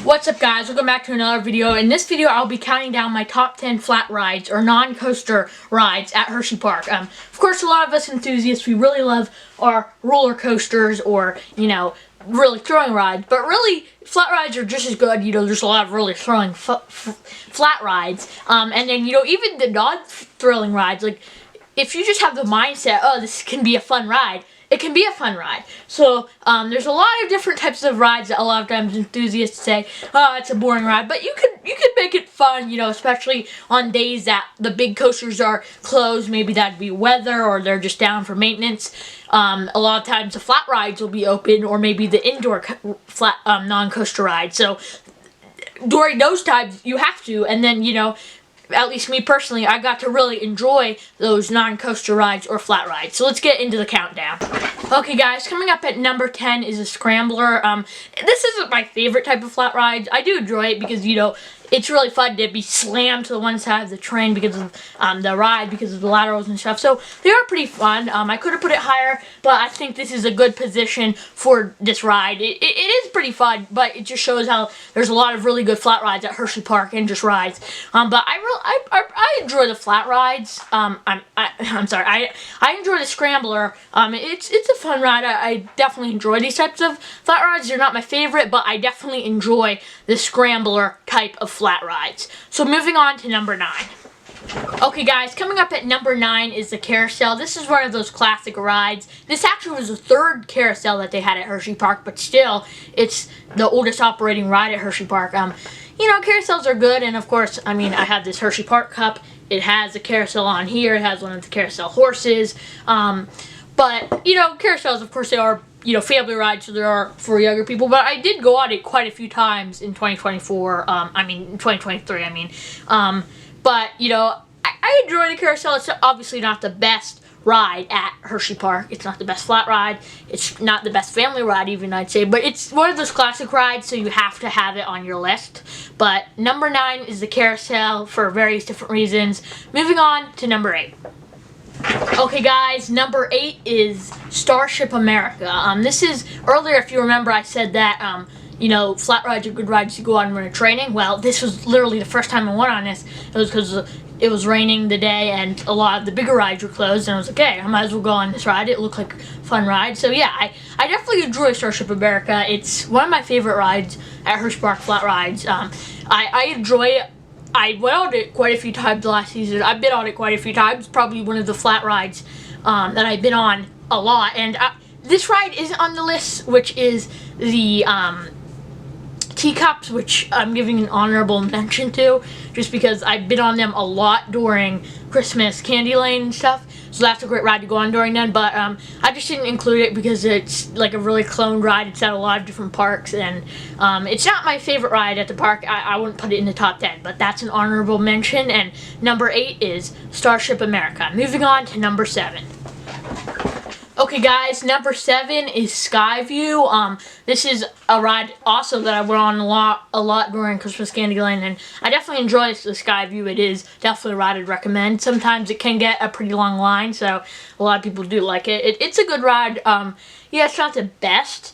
What's up guys, welcome back to another video. In this video I'll be counting down my top 10 flat rides or non-coaster rides at Hersheypark. Of course a lot of us enthusiasts, we really love our roller coasters or, you know, really thrilling rides, but really flat rides are just as good. You know, there's a lot of really thrilling flat rides, and then, you know, even the non-thrilling rides, like if you just have the mindset, oh, this can be a fun ride, it can be a fun ride. So there's a lot of different types of rides that a lot of times enthusiasts say, oh, it's a boring ride, but you could make it fun, you know, especially on days that the big coasters are closed. Maybe that'd be weather or they're just down for maintenance. A lot of times the flat rides will be open, or maybe the indoor flat non-coaster rides. So during those times you have to, and then, you know, at least me personally, I got to really enjoy those non-coaster rides or flat rides. So let's get into the countdown. Okay guys, coming up at number 10 is a scrambler. This isn't my favorite type of flat ride. I do enjoy it because, you know, it's really fun to be slammed to the one side of the train because of the ride, because of the laterals and stuff. So they are pretty fun. I could have put it higher, but I think this is a good position for this ride. It is pretty fun, but it just shows how there's a lot of really good flat rides at Hersheypark and just rides. But I enjoy the flat rides. I'm sorry. I enjoy the scrambler. It's a fun ride. I definitely enjoy these types of flat rides. They're not my favorite, but I definitely enjoy the scrambler type of flat rides. So moving on to number 9. Okay guys, coming up at number 9 is the carousel. This is one of those classic rides. This actually was the third carousel that they had at Hersheypark, but still, it's the oldest operating ride at Hersheypark. You know, carousels are good, and of course, I mean, I have this Hersheypark cup. It has a carousel on here. It has one of the carousel horses. But, you know, carousels, of course, they are, you know, family rides, so they are for younger people. But I did go on it quite a few times in 2024. In 2023, I mean. But, you know, I enjoy the carousel. It's obviously not the best ride at Hersheypark. It's not the best flat ride. It's not the best family ride even, I'd say. But it's one of those classic rides, so you have to have it on your list. But number 9 is the carousel for various different reasons. Moving on to number 8. Okay guys, number 8 is Starship America. This is, earlier if you remember I said that, you know, flat rides are good rides to go on when you're training. Well, this was literally the first time I went on this. It was because it was raining the day and a lot of the bigger rides were closed, and I was like, okay, I might as well go on this ride. It looked like a fun ride. So yeah, I definitely enjoy Starship America. It's one of my favorite rides at Hersheypark flat rides. I enjoy it. I went on it quite a few times last season. I've been on it quite a few times. Probably one of the flat rides that I've been on a lot. And this ride isn't on the list, which is the teacups, which I'm giving an honorable mention to, just because I've been on them a lot during Christmas Candy Lane and stuff. So that's a great ride to go on during then, but I just didn't include it because it's like a really cloned ride. It's at a lot of different parks, and it's not my favorite ride at the park. I wouldn't put it in the top 10, but that's an honorable mention, and number 8 is Starship America. Moving on to number 7. Okay guys, number 7 is Skyview. This is a ride also that I went on a lot during Christmas Candy Lane, and I definitely enjoy the Skyview. It is definitely a ride I'd recommend. Sometimes it can get a pretty long line, so a lot of people do like it. It's a good ride. Yeah, it's not the best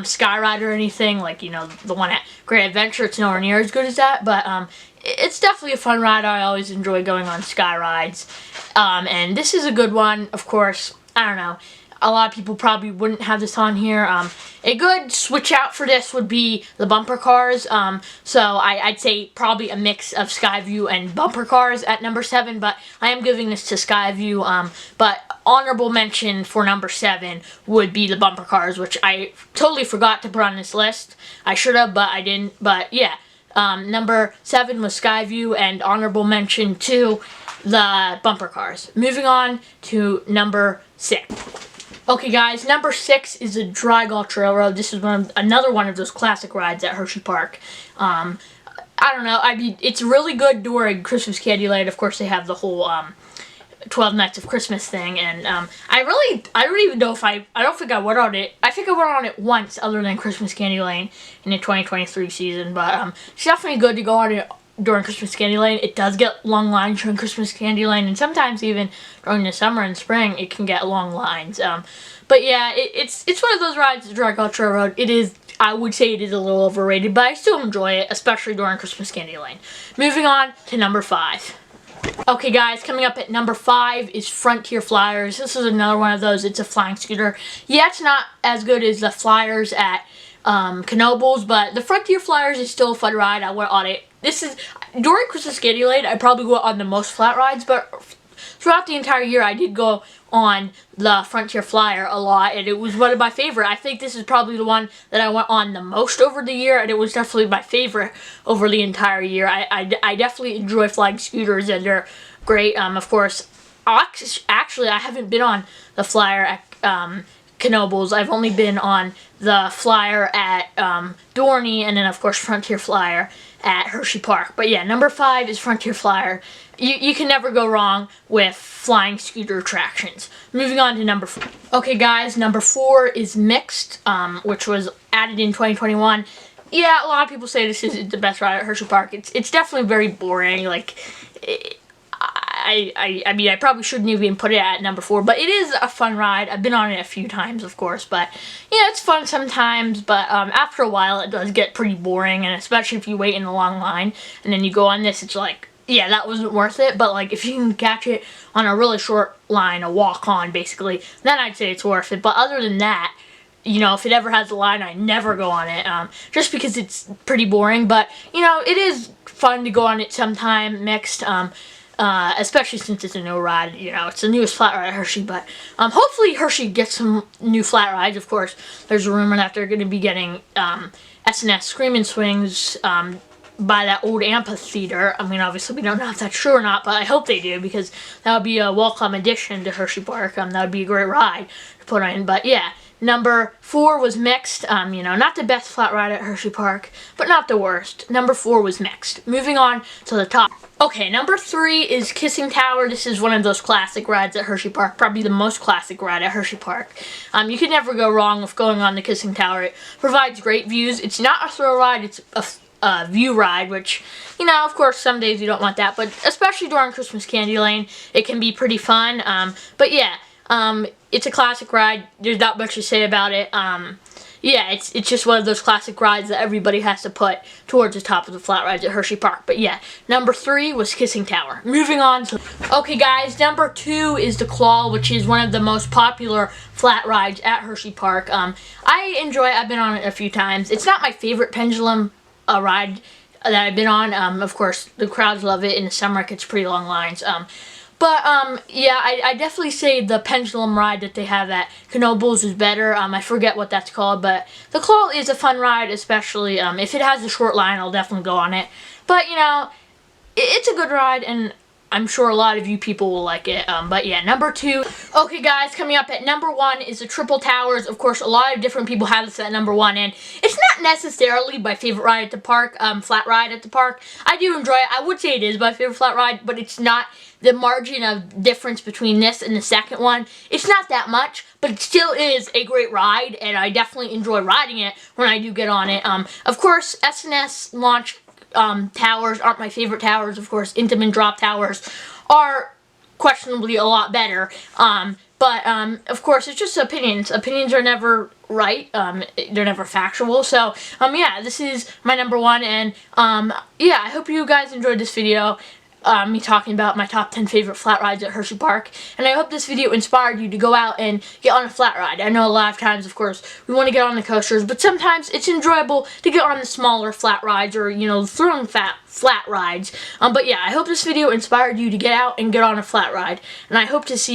sky ride or anything, like, you know, the one at Great Adventure. It's nowhere near as good as that, but it's definitely a fun ride. I always enjoy going on sky rides, and this is a good one. Of course, I don't know, a lot of people probably wouldn't have this on here. A good switch out for this would be the bumper cars. So I'd say probably a mix of Skyview and bumper cars at number 7, but I am giving this to Skyview. But honorable mention for number 7 would be the bumper cars, which I totally forgot to put on this list. I should have, but I didn't. But yeah, number 7 was Skyview, and honorable mention to the bumper cars. Moving on to number 6. Okay guys, number 6 is the Dry Gulch Railroad. This is another one of those classic rides at Hersheypark. I don't know, I mean, it's really good during Christmas Candy Lane. Of course, they have the whole 12 Nights of Christmas thing, and I don't even know if I don't think I went on it. I think I went on it once other than Christmas Candy Lane in the 2023 season, but it's definitely good to go on it during Christmas Candy Lane. It does get long lines during Christmas Candy Lane, and sometimes even during the summer and spring it can get long lines. But yeah, it's one of those rides, the Dry Gulch Railroad. It is I would say it is a little overrated, but I still enjoy it, especially during Christmas Candy Lane. Moving on to number 5. Okay guys, coming up at number 5 is Frontier Flyers. This is another one of those. It's a flying scooter. Yeah, it's not as good as the Flyers at Knoebels, but the Frontier Flyers is still a fun ride. I went on it. This is, during Christmas Candy Lane, I probably go on the most flat rides, but throughout the entire year, I did go on the Frontier Flyer a lot, and it was one of my favorite. I think this is probably the one that I went on the most over the year, and it was definitely my favorite over the entire year. I definitely enjoy flying scooters, and they're great. Of course, actually, I haven't been on the Flyer at Knoebels. I've only been on the Flyer at Dorney, and then of course Frontier Flyer at Hersheypark. But yeah, number 5 is Frontier Flyer. You can never go wrong with flying scooter attractions. Moving on to number 4. Okay guys, number 4 is Mixed, which was added in 2021. Yeah, a lot of people say this is the best ride at Hersheypark. It's definitely very boring. Like, I mean, I probably shouldn't even put it at number 4, but it is a fun ride. I've been on it a few times, of course, but yeah, it's fun sometimes, but after a while, it does get pretty boring, and especially if you wait in a long line, and then you go on this, it's like, yeah, that wasn't worth it, but like, if you can catch it on a really short line, a walk-on, basically, then I'd say it's worth it, but other than that, you know, if it ever has a line, I never go on it, just because it's pretty boring, but, you know, it is fun to go on it sometime. Mixed, especially since it's a new ride. You know, it's the newest flat ride at Hershey, but hopefully Hershey gets some new flat rides. Of course, there's a rumor that they're going to be getting S&S Screamin' Swings by that old amphitheater. I mean, obviously we don't know if that's true or not, but I hope they do, because that would be a welcome addition to Hersheypark. That would be a great ride to put in. But yeah, number 4 was Mixed. You know, not the best flat ride at Hersheypark, but not the worst. Number 4 was Mixed. Moving on to the top. Okay, number 3 is Kissing Tower. This is one of those classic rides at Hersheypark, probably the most classic ride at Hersheypark. You can never go wrong with going on the Kissing Tower. It provides great views. It's not a thrill ride, it's a view ride, which, you know, of course, some days you don't want that, but especially during Christmas Candy Lane, it can be pretty fun. But yeah, it's a classic ride. There's not much to say about it. Yeah, it's just one of those classic rides that everybody has to put towards the top of the flat rides at Hersheypark. But yeah, number 3 was Kissing Tower. Moving on to... Okay guys, number 2 is the Claw, which is one of the most popular flat rides at Hersheypark. I enjoy it. I've been on it a few times. It's not my favorite pendulum ride that I've been on. Of course, the crowds love it. In the summer, it gets pretty long lines. But, yeah, I definitely say the pendulum ride that they have at Knoebels is better. I forget what that's called, but the Claw is a fun ride, especially if it has a short line, I'll definitely go on it. But, you know, it's a good ride, and I'm sure a lot of you people will like it. But yeah, number 2. Okay guys, coming up at number 1 is the Triple Towers. Of course, a lot of different people have this at number 1, and it's not necessarily my favorite ride at the park, flat ride at the park. I do enjoy it. I would say it is my favorite flat ride, but it's not. The margin of difference between this and the second one, it's not that much, but it still is a great ride, and I definitely enjoy riding it when I do get on it. Of course, S&S launch towers aren't my favorite towers. Of course, Intamin drop towers are questionably a lot better. But of course, it's just opinions. Opinions are never right. They're never factual. So, yeah, this is my number 1, and yeah, I hope you guys enjoyed this video. Me talking about my top 10 favorite flat rides at Hersheypark, and I hope this video inspired you to go out and get on a flat ride. I know a lot of times, of course, we want to get on the coasters, but sometimes it's enjoyable to get on the smaller flat rides, or, you know, thrilling flat rides. But yeah, I hope this video inspired you to get out and get on a flat ride, and I hope to see you